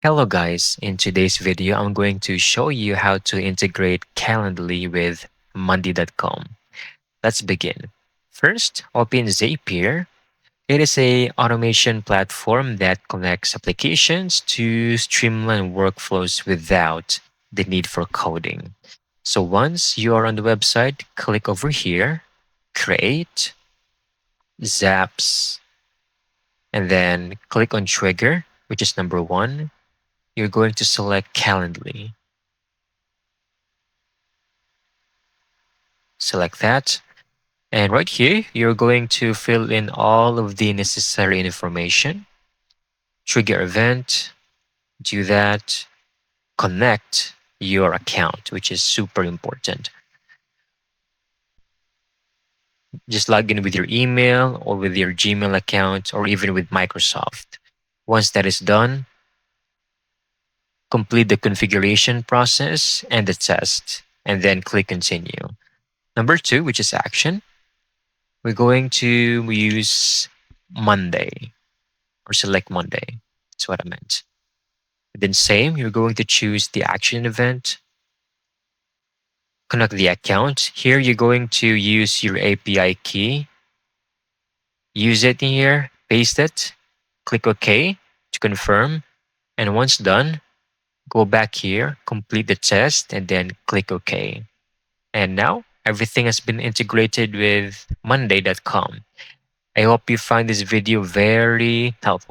Hello guys, in today's video I'm going to show you how to integrate Calendly with Monday.com. Let's begin. First, open Zapier. It is a automation platform that connects applications to streamline workflows without the need for coding. So once you are on the website, click over here, create, zaps, and then click on trigger, which is number one. You're going to select Calendly. Select that. And right here, you're going to fill in all of the necessary information. Trigger event, do that, connect your account, which is super important. Just log in with your email or with your Gmail account or even with Microsoft. Once that is done, complete the configuration process and the test, and then click continue. Number two, which is action, we're going to use Monday or select Monday. That's what I meant. Then same, you're going to choose the action event, connect the account. Here you're going to use your API key, use it in here, paste it, click OK to confirm. And once done, go back here, complete the test, and then click OK. And now everything has been integrated with Monday.com. I hope you find this video very helpful.